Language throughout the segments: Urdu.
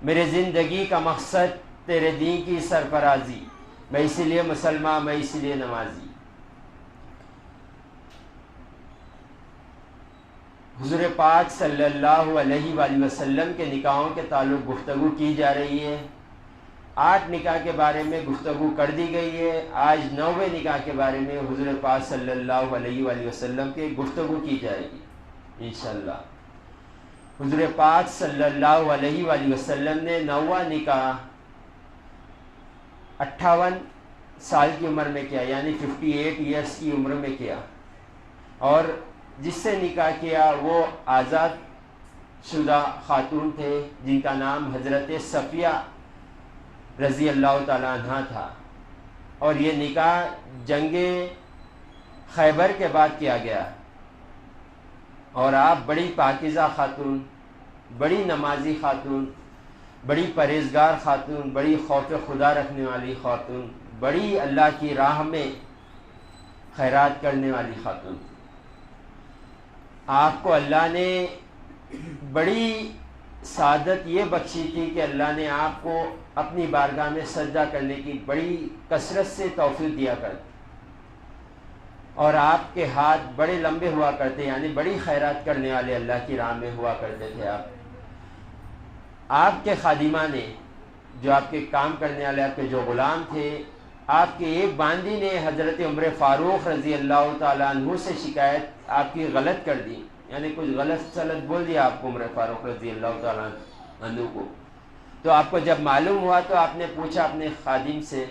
میرے زندگی کا مقصد تیرے دین کی سرفرازی، میں اسی لیے مسلمان، میں اسی لیے نمازی۔ حضور پاک صلی اللہ علیہ وآلہ وسلم کے نکاحوں کے تعلق گفتگو کی جا رہی ہے۔ 8 نکاح کے بارے میں گفتگو کر دی گئی ہے، آج 9ویں نکاح کے بارے میں حضور پاک صلی اللہ علیہ وآلہ وسلم کے گفتگو کی جائے گی انشاءاللہ۔ حضور پاک صلی اللہ علیہ وآلہ وسلم نے 9واں نکاح 58 سال کی عمر میں کیا، یعنی 58 ایئرس کی عمر میں کیا، اور جس سے نکاح کیا وہ آزاد شدہ خاتون تھے جن کا نام حضرت صفیہ رضی اللہ تعالیٰ عنہ تھا، اور یہ نکاح جنگ خیبر کے بعد کیا گیا، اور آپ بڑی پاکیزہ خاتون، بڑی نمازی خاتون، بڑی پرہیزگار خاتون، بڑی خوف خدا رکھنے والی خاتون، بڑی اللہ کی راہ میں خیرات کرنے والی خاتون۔ آپ کو اللہ نے بڑی سعادت یہ بخشی تھی کہ اللہ نے آپ کو اپنی بارگاہ میں سجدہ کرنے کی بڑی کثرت سے توفیق دیا کرتے، اور آپ کے ہاتھ بڑے لمبے ہوا کرتے، یعنی بڑی خیرات کرنے والے اللہ کی راہ میں ہوا کرتے تھے آپ کے خادمہ نے، جو آپ کے کام کرنے والے آپ کے جو غلام تھے، آپ کے ایک باندی نے حضرت عمر فاروق رضی اللہ تعالیٰ عنہ سے شکایت آپ کی غلط کر دی، یعنی کچھ غلط سلط بول دیا آپ کو عمر فاروق رضی اللہ تعالیٰ عنہ کو۔ تو آپ کو جب معلوم ہوا تو آپ نے پوچھا اپنے خادم سے،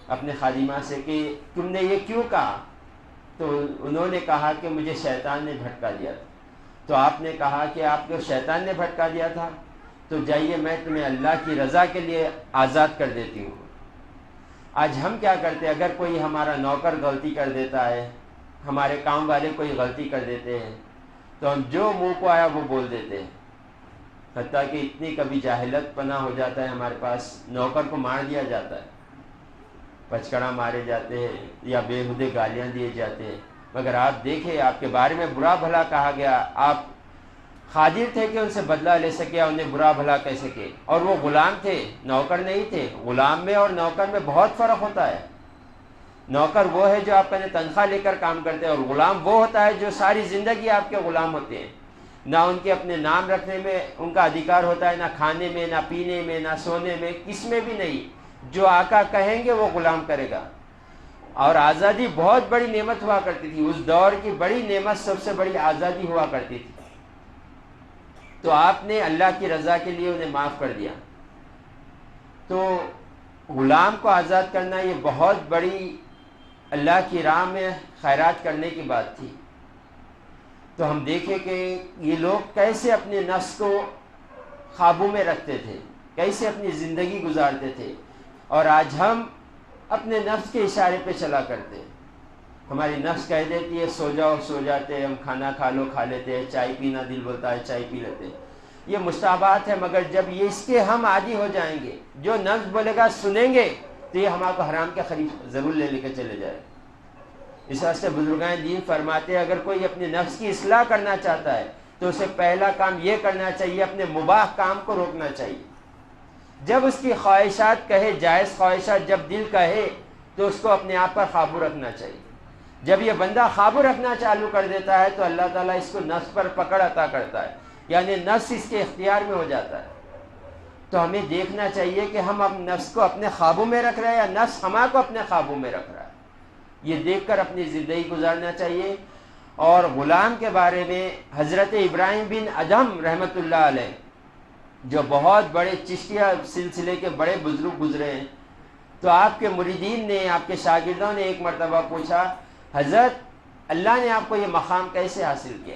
اپنے خادمہ سے کہ تم نے یہ کیوں کہا؟ تو انہوں نے کہا کہ مجھے شیطان نے بھٹکا دیا تھا۔ تو آپ نے کہا کہ آپ کو شیطان نے بھٹکا دیا تھا، تو جائیے میں تمہیں اللہ کی رضا کے لیے آزاد کر دیتی ہوں۔ آج ہم کیا کرتے ہیں، اگر کوئی ہمارا نوکر غلطی کر دیتا ہے، ہمارے کام والے کوئی غلطی کر دیتے ہیں، تو ہم جو منہ کو آیا وہ بول دیتے ہیں، حتیٰ کہ اتنی کبھی جاہلت پناہ ہو جاتا ہے ہمارے پاس، نوکر کو مار دیا جاتا ہے، پچکڑا مارے جاتے ہیں یا بےہودے گالیاں دیے جاتے ہیں، مگر آپ دیکھیں آپ کے بارے میں برا بھلا کہا گیا، آپ قادر تھے کہ ان سے بدلہ لے سکے، انہیں برا بھلا کہہ سکے، اور وہ غلام تھے، نوکر نہیں تھے۔ غلام میں اور نوکر میں بہت فرق ہوتا ہے۔ نوکر وہ ہے جو آپ کا تنخواہ لے کر کام کرتے ہیں، اور غلام وہ ہوتا ہے جو ساری زندگی آپ کے غلام ہوتے ہیں، نہ ان کے اپنے نام رکھنے میں ان کا ادھیکار ہوتا ہے، نہ کھانے میں، نہ پینے میں، نہ سونے میں، کس میں بھی نہیں، جو آقا کہیں گے وہ غلام کرے گا۔ اور آزادی بہت بڑی نعمت ہوا کرتی تھی، اس دور کی بڑی نعمت، سب سے بڑی آزادی ہوا کرتی تھی، تو آپ نے اللہ کی رضا کے لیے انہیں معاف کر دیا۔ تو غلام کو آزاد کرنا یہ بہت بڑی اللہ کی راہ میں خیرات کرنے کی بات تھی۔ تو ہم دیکھیں کہ یہ لوگ کیسے اپنے نفس کو قابو میں رکھتے تھے، کیسے اپنی زندگی گزارتے تھے، اور آج ہم اپنے نفس کے اشارے پہ چلا کرتے ہیں۔ ہماری نفس کہہ دیتی ہے سو جاؤ، سو جاتے ہیں، ہم کھانا کھا لو، کھا لیتے ہیں، چائے پینا دل بولتا ہے، چائے پی لیتے ہیں۔ یہ مستحبات ہے، مگر جب یہ اس کے ہم عادی ہو جائیں گے، جو نفس بولے گا سنیں گے، تو یہ ہمارے کو حرام کے قریب ضرور لے کے چلے جائے۔ اس واسطے بزرگان دین فرماتے ہیں اگر کوئی اپنے نفس کی اصلاح کرنا چاہتا ہے تو اسے پہلا کام یہ کرنا چاہیے، اپنے مباح کام کو روکنا چاہیے۔ جب اس کی خواہشات کہے، جائز خواہشات جب دل کہے، تو اس کو اپنے آپ پر قابو رکھنا چاہیے۔ جب یہ بندہ قابو رکھنا چالو کر دیتا ہے تو اللہ تعالیٰ اس کو نفس پر پکڑ عطا کرتا ہے، یعنی نفس اس کے اختیار میں ہو جاتا ہے۔ تو ہمیں دیکھنا چاہیے کہ ہم اپنے نفس کو اپنے قابو میں رکھ رہے ہیں یا نفس ہمارے کو اپنے قابو میں رکھ رہا ہے، یہ دیکھ کر اپنی زندگی گزارنا چاہیے۔ اور غلام کے بارے میں حضرت ابراہیم بن ادہم رحمۃ اللہ علیہ، جو بہت بڑے چشتیہ سلسلے کے بڑے بزرگ گزرے ہیں، تو آپ کے مریدین نے، آپ کے شاگردوں نے ایک مرتبہ پوچھا حضرت اللہ نے آپ کو یہ مقام کیسے حاصل کیا،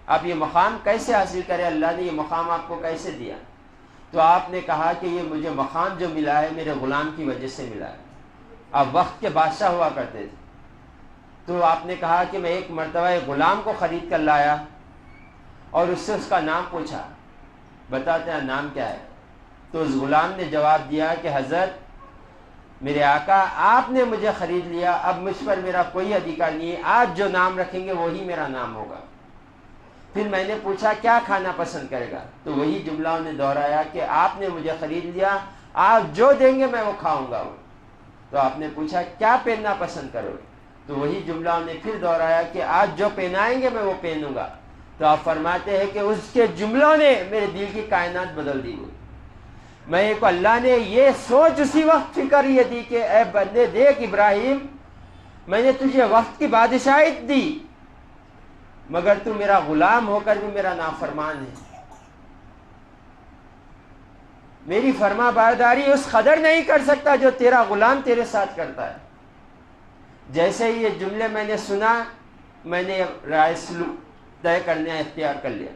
آپ یہ مقام کیسے حاصل کرے، اللہ نے یہ مقام آپ کو کیسے دیا؟ تو آپ نے کہا کہ یہ مجھے مقام جو ملا ہے میرے غلام کی وجہ سے ملا ہے۔ آپ وقت کے بادشاہ ہوا کرتے تھے، تو آپ نے کہا کہ میں ایک مرتبہ ایک غلام کو خرید کر لایا اور اس سے اس کا نام پوچھا، بتاتے ہیں نام کیا ہے؟ تو اس غلام نے جواب دیا کہ حضرت میرے آقا آپ نے مجھے خرید لیا، اب مجھ پر میرا کوئی ادھیکار نہیں ہے، آپ جو نام رکھیں گے وہی میرا نام ہوگا۔ پھر میں نے پوچھا کیا کھانا پسند کرے گا؟ تو وہی جملہ انہوں نے دہرایا کہ آپ نے مجھے خرید لیا، آپ جو دیں گے میں وہ کھاؤں گا۔ تو آپ نے پوچھا کیا پہننا پسند کرو گے؟ تو وہی جملہ انہوں نے پھر دہرایا کہ آپ جو پہنائیں گے میں وہ پہنوں گا۔ تو آپ فرماتے ہیں کہ اس کے جملوں نے میرے دل کی کائنات بدل دی ہوئی۔ میں کو اللہ نے یہ سوچ اسی وقت فکر یہ دی کہ اے بندے دیکھ ابراہیم، میں نے تجھے وقت کی بادشاہیت دی، مگر تو میرا غلام ہو کر بھی میرا نافرمان ہے۔ میری فرما برداری اس قدر نہیں کر سکتا جو تیرا غلام تیرے ساتھ کرتا ہے۔ جیسے ہی یہ جملے میں نے سنا، میں نے رائے سلوک طے کرنا اختیار کر لیا۔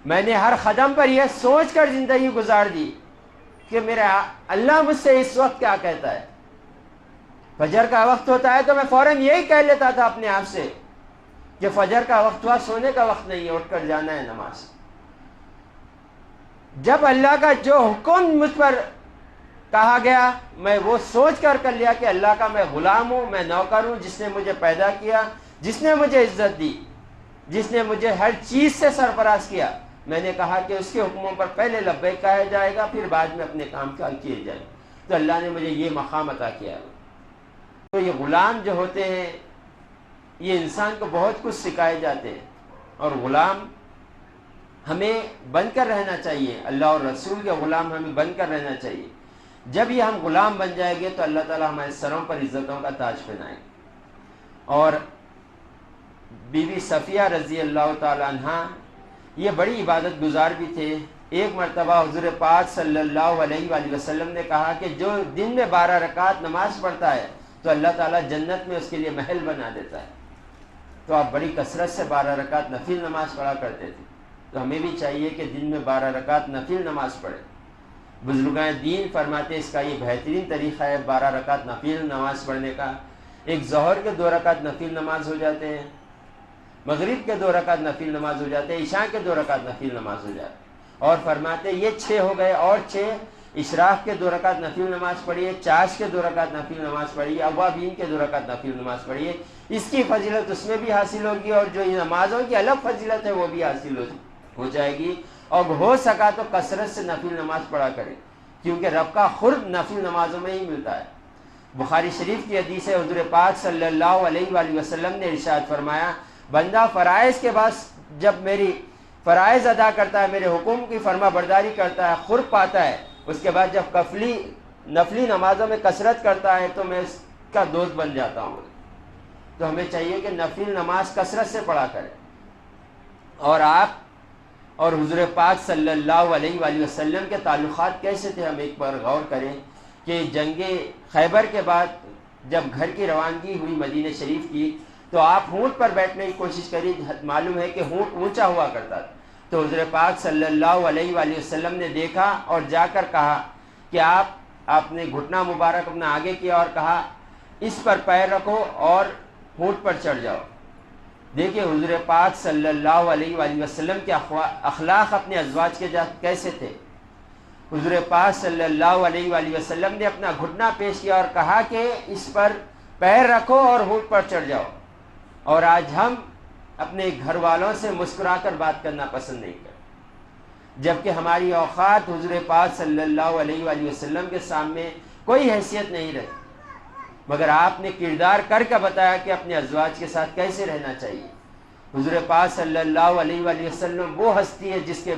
میں نے ہر قدم پر یہ سوچ کر زندگی گزار دی کہ میرا اللہ مجھ سے اس وقت کیا کہتا ہے۔ فجر کا وقت ہوتا ہے تو میں فوراً یہی کہہ لیتا تھا اپنے آپ سے کہ فجر کا وقت ہوا، سونے کا وقت نہیں ہے، اٹھ کر جانا ہے نماز۔ جب اللہ کا جو حکم مجھ پر کہا گیا، میں وہ سوچ کر لیا کہ اللہ کا میں غلام ہوں، میں نوکر ہوں، جس نے مجھے پیدا کیا، جس نے مجھے عزت دی، جس نے مجھے ہر چیز سے سرفراز کیا۔ میں نے کہا کہ اس کے حکموں پر پہلے لبیک کہا جائے گا، پھر بعد میں اپنے کام کیے جائیں۔ تو اللہ نے مجھے یہ مقام عطا کیا۔ تو یہ غلام جو ہوتے ہیں، یہ انسان کو بہت کچھ سکھائے جاتے ہیں، اور غلام ہمیں بن کر رہنا چاہیے، اللہ اور رسول کے غلام ہمیں بن کر رہنا چاہیے۔ جب یہ ہم غلام بن جائیں گے تو اللہ تعالیٰ ہمارے سروں پر عزتوں کا تاج پہنائے۔ اور بی بی صفیہ رضی اللہ تعالیٰ عنہ یہ بڑی عبادت گزار بھی تھے۔ ایک مرتبہ حضور پاک صلی اللہ علیہ وآلہ وسلم نے کہا کہ جو دن میں 12 رکعت نماز پڑھتا ہے تو اللہ تعالیٰ جنت میں اس کے لیے محل بنا دیتا ہے۔ تو آپ بڑی کثرت سے 12 رکعت نفل نماز پڑھا کرتے تھے۔ تو ہمیں بھی چاہیے کہ دن میں 12 رکعت نفل نماز پڑھیں۔ بزرگان دین فرماتے اس کا یہ بہترین طریقہ ہے 12 رکعت نفل نماز پڑھنے کا۔ ایک ظہر کے 2 رکعت نفل نماز ہو جاتے ہیں، مغرب کے 2 رکعت نفل نماز ہو جاتے ہیں، عشاء کے 2 رکعت نفل نماز ہو جاتے ہیں۔ اور فرماتے یہ 6 ہو گئے، اور 6 اشراق کے 2 رکعت نفل نماز پڑھیے، چاش کے 2 رکعت نفل نماز پڑھیے، اوابین کے 2 رکعت نفل نماز پڑھیے۔ اس کی فضیلت اس میں بھی حاصل ہوگی، اور جو نمازوں کی الگ فضیلت ہے وہ بھی حاصل ہو جائے گی۔ اور ہو سکا تو کثرت سے نفل نماز پڑھا کرے، کیونکہ رب کا قرب نفل نمازوں میں ہی ملتا ہے۔ بخاری شریف کی حدیث ہے، حضور پاک صلی اللہ علیہ وآلہ وسلم نے ارشاد فرمایا، بندہ فرائض کے بعد جب میری فرائض ادا کرتا ہے، میرے حکم کی فرما برداری کرتا ہے، قرب پاتا ہے، اس کے بعد جب نفلی نمازوں میں کثرت کرتا ہے تو میں اس کا دوست بن جاتا ہوں۔ تو ہمیں چاہیے کہ نفل نماز کثرت سے پڑھا کریں۔ اور آپ اور حضور پاک صلی اللہ علیہ وآلہ وسلم کے تعلقات کیسے تھے، ہم ایک بار غور کریں کہ جنگ خیبر کے بعد جب گھر کی روانگی ہوئی مدینہ شریف کی تو آپ اونٹ پر بیٹھنے کی کوشش کری۔ معلوم ہے کہ اونٹ اونچا ہوا کرتا تھا۔ تو حضور پاک صلی اللہ علیہ وآلہ وسلم نے دیکھا اور جا کر کہا کہ آپ نے گھٹنا مبارک اپنا آگے کیا اور کہا اس پر پیر رکھو اور اونٹ پر چڑھ جاؤ۔ دیکھیے حضور پاک صلی اللہ علیہ وآلہ وسلم کے اخلاق اپنے ازواج کے ساتھ کیسے تھے۔ حضور پاک صلی اللہ علیہ وآلہ وسلم نے اپنا گھٹنا پیش کیا اور کہا کہ اس پر پیر رکھو اور اونٹ پر چڑھ جاؤ۔ اور آج ہم اپنے گھر والوں سے مسکرا کر بات کرنا پسند نہیں کرتے، جبکہ ہماری اوقات حضور پاک صلی اللہ علیہ وآلہ وسلم کے سامنے کوئی حیثیت نہیں رہتی، مگر آپ نے کردار کر کے بتایا کہ اپنے ازواج کے ساتھ کیسے رہنا چاہیے۔ حضور پاک صلی اللہ علیہ وآلہ وسلم وہ ہستی ہے جس کے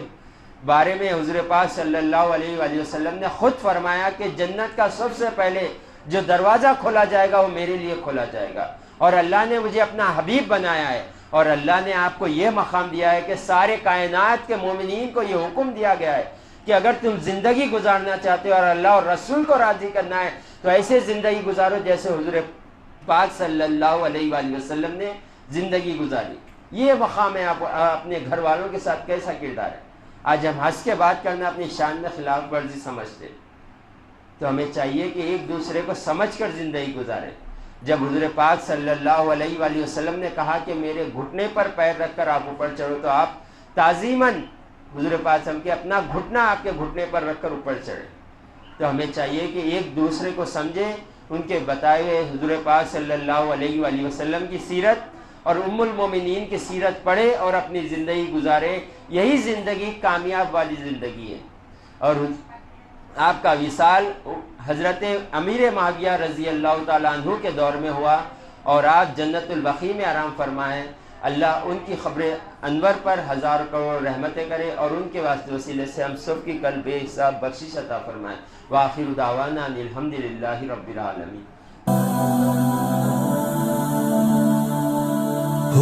بارے میں حضور پاک صلی اللہ علیہ وآلہ وسلم نے خود فرمایا کہ جنت کا سب سے پہلے جو دروازہ کھولا جائے گا وہ میرے لیے کھولا جائے گا، اور اللہ نے مجھے اپنا حبیب بنایا ہے، اور اللہ نے آپ کو یہ مقام دیا ہے کہ سارے کائنات کے مومنین کو یہ حکم دیا گیا ہے کہ اگر تم زندگی گزارنا چاہتے ہو اور اللہ اور رسول کو راضی کرنا ہے تو ایسے زندگی گزارو جیسے حضور پاک صلی اللہ علیہ وآلہ وسلم نے زندگی گزاری۔ یہ مقام ہے۔ آپ اپنے گھر والوں کے ساتھ کیسا کردار ہے؟ آج ہم ہنس کے بات کرنا اپنی شان میں خلاف ورزی سمجھتے، تو ہمیں چاہیے کہ ایک دوسرے کو سمجھ کر زندگی گزاریں۔ جب حضور پاک صلی اللہ علیہ وآلہ وسلم نے کہا کہ میرے گھٹنے پر پیر رکھ کر آپ اوپر چڑھو، تو آپ تعظیماً حضور پاک صلی اللہ علیہ وسلم کے اپنا گھٹنا آپ کے گھٹنے پر رکھ کر اوپر چڑھے۔ تو ہمیں چاہیے کہ ایک دوسرے کو سمجھیں، ان کے بتائے ہوئے حضور پاک صلی اللہ علیہ وآلہ وسلم کی سیرت اور ام المومنین کی سیرت پڑھے اور اپنی زندگی گزارے. یہی زندگی کامیاب والی زندگی ہے. اور آپ کا وصال حضرت امیر معاویہ رضی اللہ تعالیٰ عنہ کے دور میں ہوا اور آپ جنت البقیع میں آرام فرمائیں. اللہ ان کی خبر انور پر ہزار کروڑ رحمتیں کرے اور ان کے واسطے وسیلے سے ہم سب کی کل بے حساب بخشش عطا فرمائے. وآخر دعوانا ان الحمدللہ رب العالمین. Oh